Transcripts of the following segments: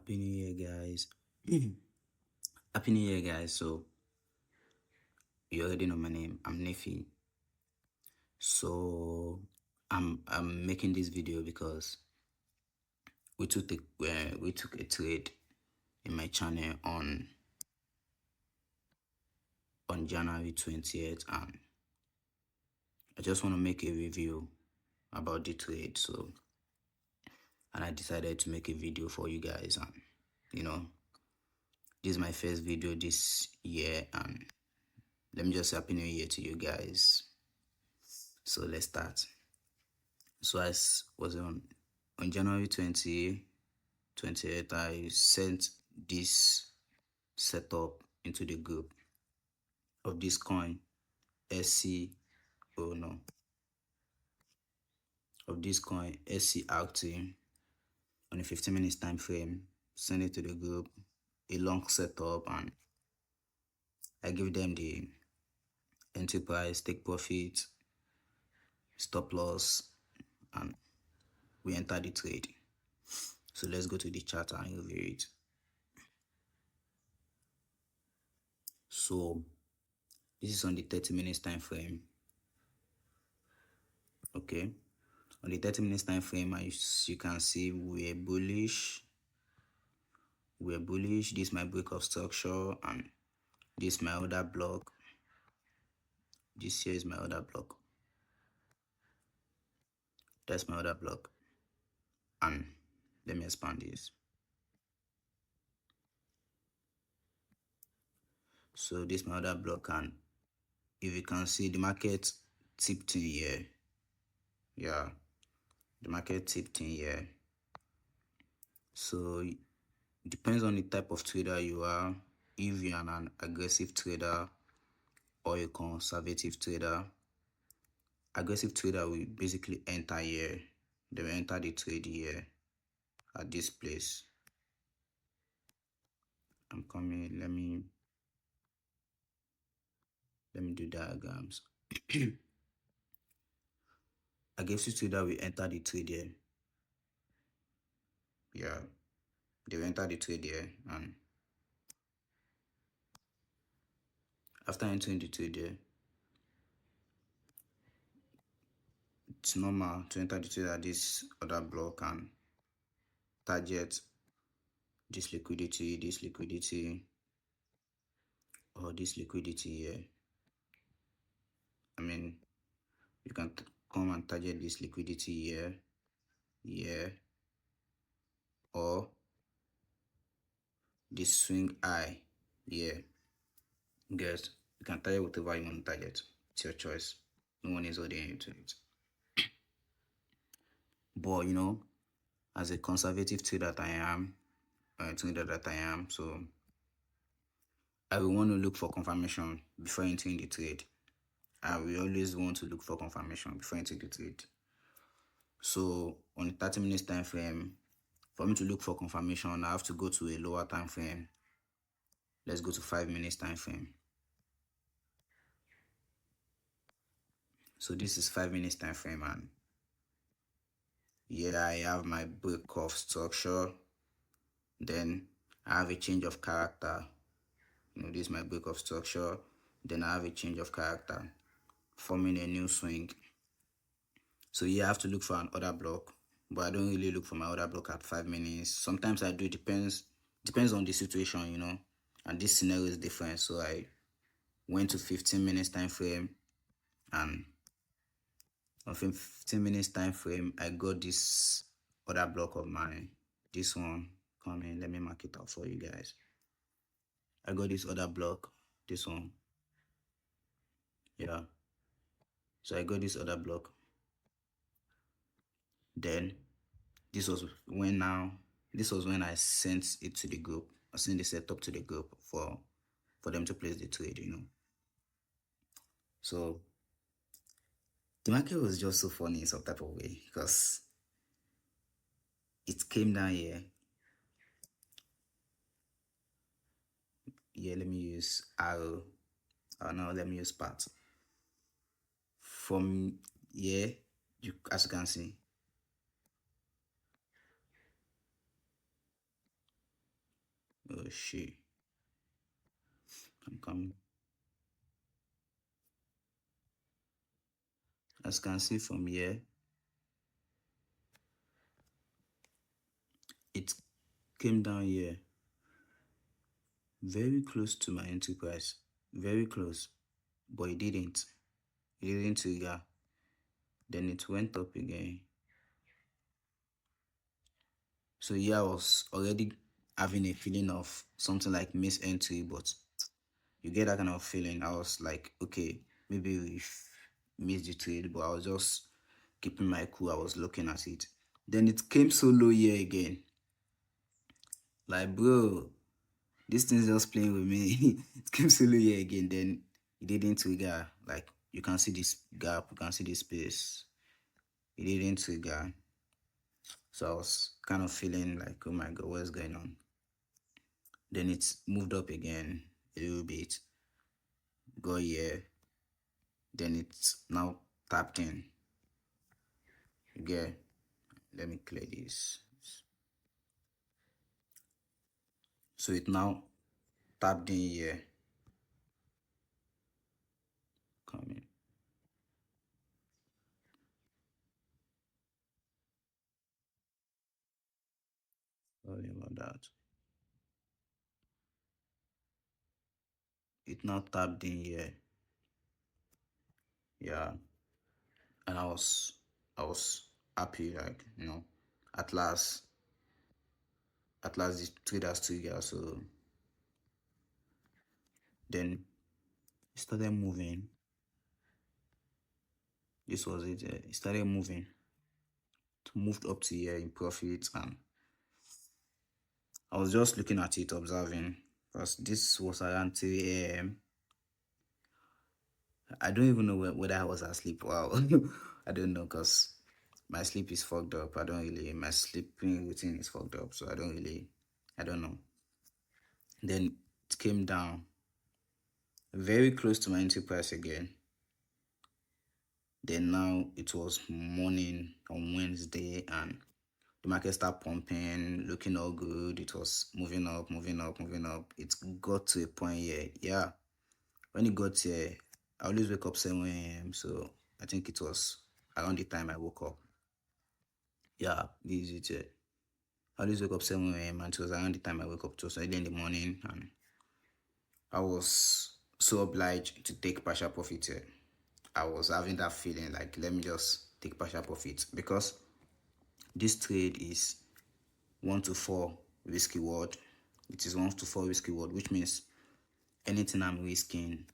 Happy New Year, guys. Happy New Year, guys. So, you already know my name. I'm Nefi. So, I'm making this video because we took a trade in my channel on January 20th, and I just want to make a review about the trade. So, and I decided to make a video for you guys, and you know, this is my first video this year, and let me just say Happy New Year to you guys. So let's start. So I was on January 20th, I sent this setup into the group of this coin, SC, oh no, of this coin, SC Active, on a 15 minutes time frame, send it to the group, a long setup, and I give them the entry price, take profit, stop loss, and we enter the trade. So let's go to the chart and review it. So this is on the 30 minutes time frame. Okay, on the 30 minutes time frame, as you can see, we're bullish. This is my break of structure, and this is my other block. This here is my other block. That's my other block. And let me expand this. So this is my other block, and if you can see, the market tipped in here. Yeah, the market tipped in here. So it depends on the type of trader you are. If you are an aggressive trader or a conservative trader, aggressive trader will basically enter here. They will enter the trade here at this place. I'm coming. Let me do diagrams. Aggressive trader will enter the trade here. Yeah, they will enter the trade here, and after entering the trade here, it's normal to enter the trade at this other block and target this liquidity, or this liquidity here. I mean, you can come and target this liquidity here, or this swing high here. Guys, you can target whatever you want to target. It's your choice. No one is holding you to it. But you know, as a conservative trader that I am, so I will want to look for confirmation before entering the trade. I will always want to look for confirmation before entering the trade. So on the 30 minutes time frame, for me to look for confirmation, I have to go to a lower time frame. Let's go to 5 minutes time frame. So this is 5 minutes time frame, and here I have my break of structure. Then I have a change of character. You know, this is my break of structure. Then I have a change of character, forming a new swing. So you have to look for another block, but I don't really look for my other block at 5 minutes. Sometimes I do. Depends on the situation, you know, and this scenario is different. So I went to 15 minutes time frame, and on 15 minutes time frame, I got this other block of mine. This one coming. Let me mark it out for you guys. I got this other block. This one. Yeah. So I got this other block. Then this was when I sent it to the group. I sent the setup to the group for them to place the trade, you know. So the market was just so funny in some type of way, because it came down here. Yeah, let me use arrow. Now let me use part. From here, as you can see, she. I'm coming. As you can see from here, it came down here very close to my entry price, very close, but it didn't trigger. Then it went up again. So yeah, I was already having a feeling of something like miss entry, but you get that kind of feeling. I was like, okay, maybe we've missed the trade, but I was just keeping my cool. I was looking at it. Then it came so low here again. Like, bro, this thing's just playing with me. It came so low here again. Then it didn't trigger. Like, you can see this gap, you can see this space. It didn't trigger. So I was kind of feeling like, oh my god, what's going on? Then it's moved up again a little bit. Go here. Then it's now tapped in. Okay, let me clear this. So it now tapped in here. Coming. Sorry about that. It now tapped in here. Yeah. And I was happy, like, at last this traders trigger. So then it started moving. This was it. It started moving. It moved up to here in profit, and I was just looking at it, observing, because this was around 3 a.m. I don't even know whether I was asleep. Wow. I don't know, because my sleep is fucked up. My sleeping routine is fucked up. So I don't know. Then it came down very close to my entry price again. Then now it was morning on Wednesday, and the market started pumping, looking all good. It was moving up, moving up, moving up. It got to a point here. Yeah. When it got here, I always wake up 7 a.m. So I think it was around the time I woke up. Yeah, this is it. I always wake up 7 a.m. and it was around the time I wake up. It was early in the morning, and I was so obliged to take partial profit here. I was having that feeling like, let me just take partial profit, because this trade is 1 to 4 risk reward. It is 1 to 4 risk reward, which means anything I'm risking,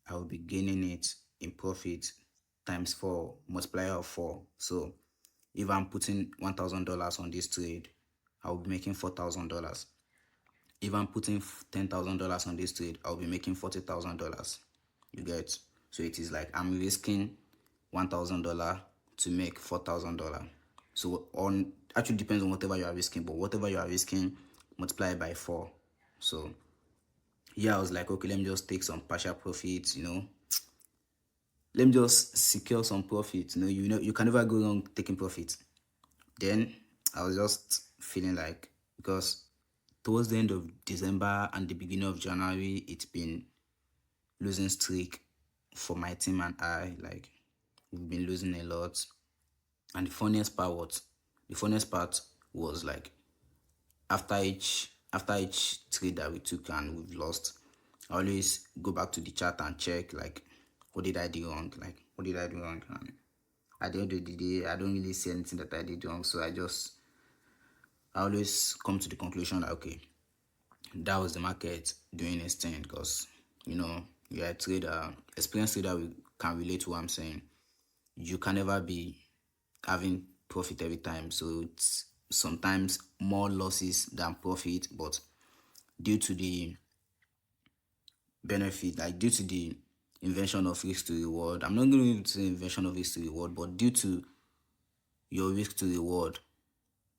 I will be gaining it in profit times 4, multiplier of 4. So if I'm putting $1,000 on this trade, I will be making $4,000. If I'm putting $10,000 on this trade, I'll be making $40,000. You get? So it is like I'm risking $1,000 to make $4,000. So on actually depends on whatever you are risking, but whatever you are risking, multiply by 4. So yeah, I was like, okay, let me just take some partial profits, Let me just secure some profit. You can never go wrong taking profit. Then I was just feeling like, because towards the end of December and the beginning of January, it's been losing streak for my team and I. Like, we've been losing a lot. And the funniest part was like, after each trade that we took and we've lost, I always go back to the chart and check, like, what did I do wrong? Like, what did I do wrong? And at the end of the day, I don't really see anything that I did wrong. So I always come to the conclusion that, okay, that was the market doing its thing, because you're a trader, experienced trader can relate to what I'm saying. You can never be having profit every time, so it's sometimes more losses than profit. But due to the benefit, like due to the invention of risk to reward, I'm not going to say invention of risk to reward, but due to your risk to reward,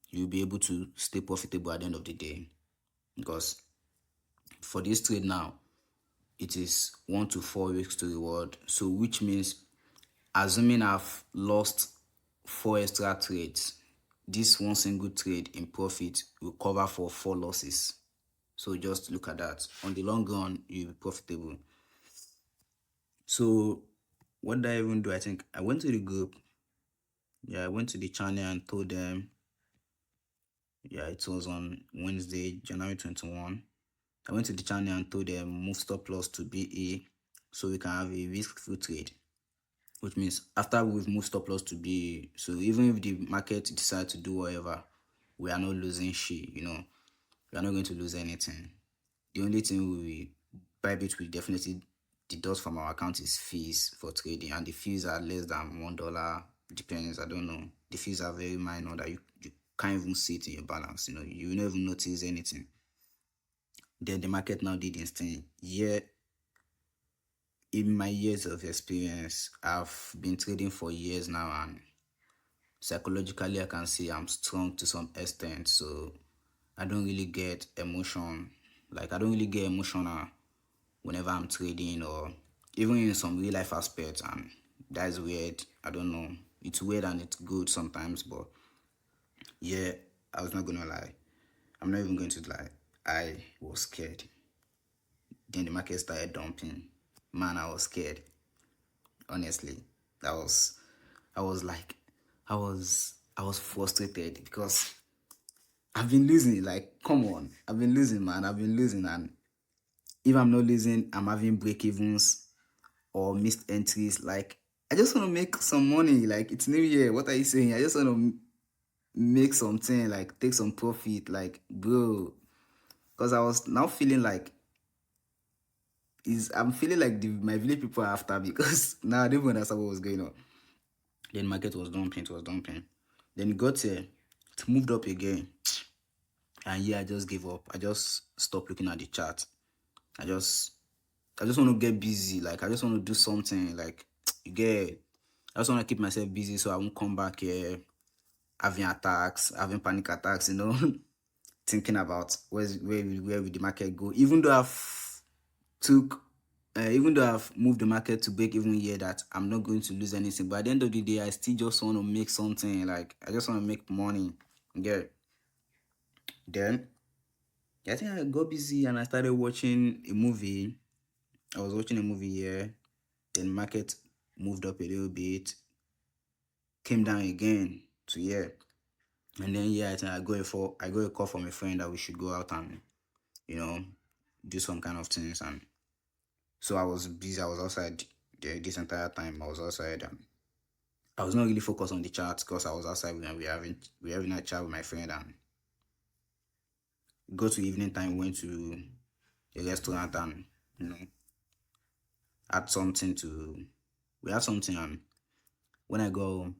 you'll be able to stay profitable at the end of the day. Because for this trade now, it is 1 to 4 risks to reward. So which means, assuming I've lost 4 extra trades, this one single trade in profit will cover for 4 losses. So just look at that. On the long run, you'll be profitable. So what did I even do? I think I went to the group. Yeah, I went to the channel and told them, yeah, it was on Wednesday, January 21. I went to the channel and told them move stop loss to BA so we can have a risk-free trade. Which means after we've moved stop loss to BA, so even if the market decides to do whatever, we are not losing shit, you know. We are not going to lose anything. The only thing we Bybit will definitely deduct from our account is fees for trading, and the fees are less than $1. Depends, I don't know. The fees are very minor that you can't even see it in your balance. You know, you will not even notice anything. Then the market now did this thing. Yeah, in my years of experience, I've been trading for years now, and psychologically, I can say I'm strong to some extent. So I don't really get emotion. Like I don't really get emotional whenever I'm trading or even in some real life aspects, and that's weird. I don't know. It's weird and it's good sometimes, but yeah, I was not gonna lie. I'm not even going to lie. I was scared. Then the market started dumping. Man, I was scared. Honestly. That was I was like I was frustrated because I've been losing. Like, come on. I've been losing, man. I've been losing, and if I'm not losing, I'm having break evens or missed entries. Like, I just want to make some money. Like, it's New Year. What are you saying? I just want to make something, like, take some profit. Like, bro. Because I was now feeling like, I'm feeling like my village people are after me because now I don't understand what was going on. Then market was dumping, it was dumping. Then it got here, it moved up again. And yeah, I just gave up. I just stopped looking at the chart. I just I just want to get busy. Like I just want to do something. Like you get I just want to keep myself busy so I won't come back here having attacks, having panic attacks, you know, thinking about where will the market go. Even though I've moved the market to break even here, that I'm not going to lose anything. But at the end of the day, I still just want to make something. Like I just want to make money. Yeah. Then I think I got busy and I started watching a movie. I was watching a movie here. Then market moved up a little bit, came down again to here. And then yeah, I think I got a call from a friend that we should go out and, you know, do some kind of things. And so I was busy. I was outside this entire time. I was outside and I was not really focused on the chat because I was outside when we having a chat with my friend, and go to evening time, went to a restaurant and, you know, had something to we had something. And when I go home,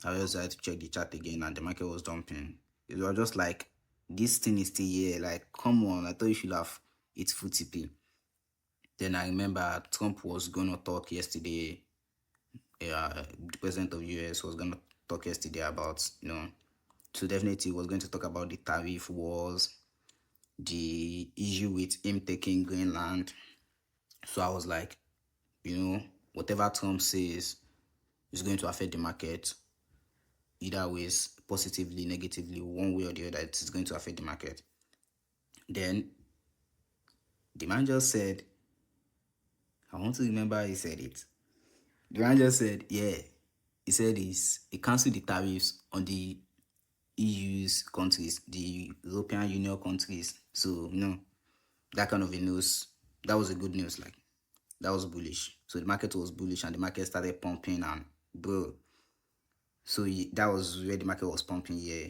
I just had to check the chat again and the market was dumping. It was just like, this thing is still here. Like, come on, I thought you should have it's full TP. Then I remember Trump was gonna talk yesterday. The president of US was gonna talk yesterday about, you know, so definitely was going to talk about the tariff wars, the issue with him taking Greenland. So I was like, you know, whatever Trump says is going to affect the market either ways, positively, negatively, one way or the other. It's going to affect the market. Then the man just said, I want to remember he said it. The man just said, yeah, he said he canceled the tariffs on the EU's countries, the European Union countries. So, you know, that kind of a news, that was a good news. Like, that was bullish. So the market was bullish and the market started pumping, and bro. So that was where the market was pumping, yeah.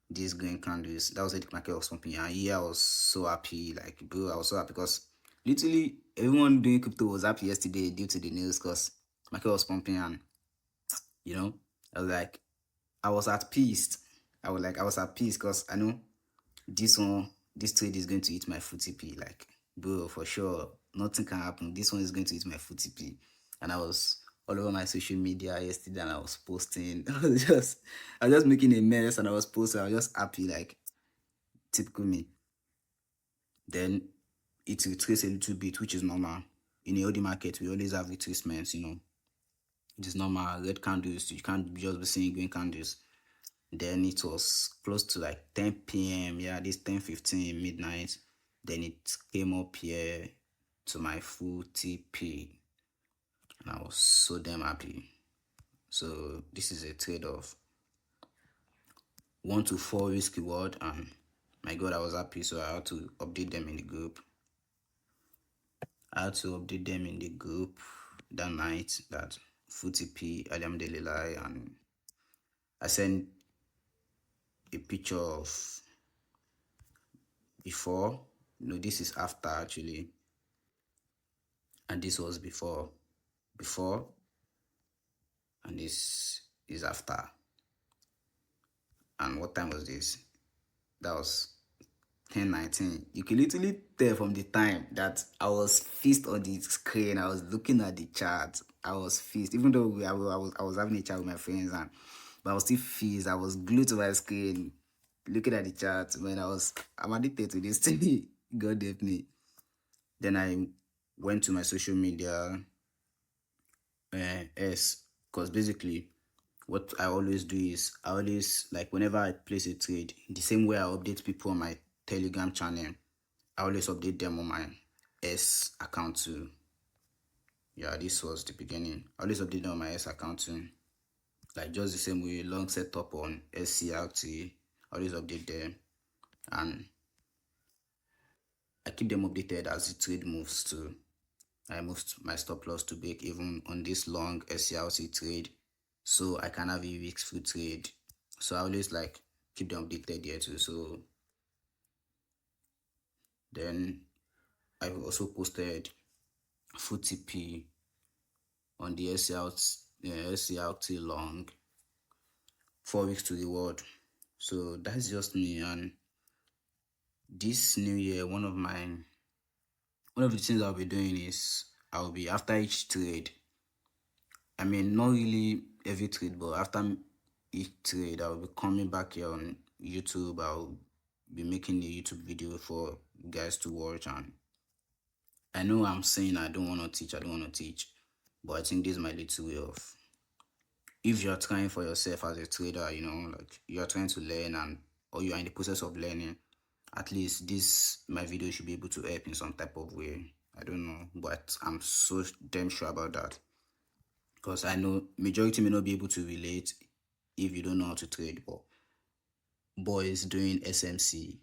These green candles, that was where the market was pumping. And yeah, I was so happy. Like, bro, I was so happy because literally everyone doing crypto was happy yesterday due to the news because market was pumping. And you know, I was like, I was at peace. I was at peace because I know this trade is going to eat my FTP. Like, bro, for sure, nothing can happen. This one is going to eat my FTP. And I was all over my social media yesterday, and I was posting. I was just making a mess, and I was posting. I was just happy, like typical me. Then it retraced a little bit, which is normal. In the OD market, we always have retracements. You know, it is normal. Red candles, you can't just be seeing green candles. Then it was close to like 10 p.m. Yeah, this 10:15 midnight. Then it came up here to my full TP, and I was so damn happy. So this is a trade of 1 to 4 risk reward, and my God, I was happy. So I had to update them in the group. I had to update them in the group that night that full TP Alhamdulillah, and I sent a picture of before. No, this is after actually, and this was before, and this is after. And what time was this? That was 10:19. You can literally tell from the time that I was fixed on the screen. I was looking at the chart. I was fixed, even though I was having a chat with my friends, and but I was still fixed. I was glued to my screen, looking at the chart. When I'm addicted to this thing. God help me. Then I went to my social media, S, because basically what I always do is I always like whenever I place a trade, the same way I update people on my Telegram channel, I always update them on my S account too. Yeah, this was the beginning. I always update them on my S account too. Like just the same way, long setup on SCRT, I always update them, and I keep them updated as the trade moves too. I moved my stop loss to break even on this long SCRT trade, so I can have a week's free trade. So I always like keep them updated here too. So then I also posted full TP on the SCRT long, 4 weeks to reward. So that's just me. And this new year, one of the things I'll be doing is I'll be after each trade. I mean, not really every trade, but after each trade, I'll be coming back here on YouTube. I'll be making a YouTube video for you guys to watch. And I know I'm saying I don't want to teach, but I think this is my little way of, if you're trying for yourself as a trader, like you're trying to learn, and or you're in the process of learning, at least this my video should be able to help in some type of way. I don't know, but I'm so damn sure about that, because I know majority may not be able to relate if you don't know how to trade. But boys doing SMC,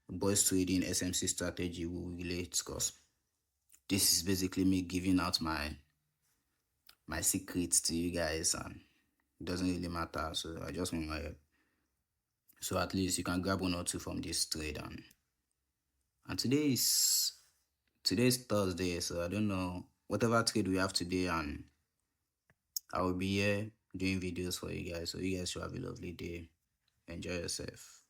boys trading SMC strategy will relate, because this is basically me giving out my secrets to you guys, and it doesn't really matter. So I just want my help. So at least you can grab 1 or 2 from this trade. And today's Thursday, so I don't know whatever trade we have today, and I will be here doing videos for you guys. So you guys should have a lovely day. Enjoy yourself.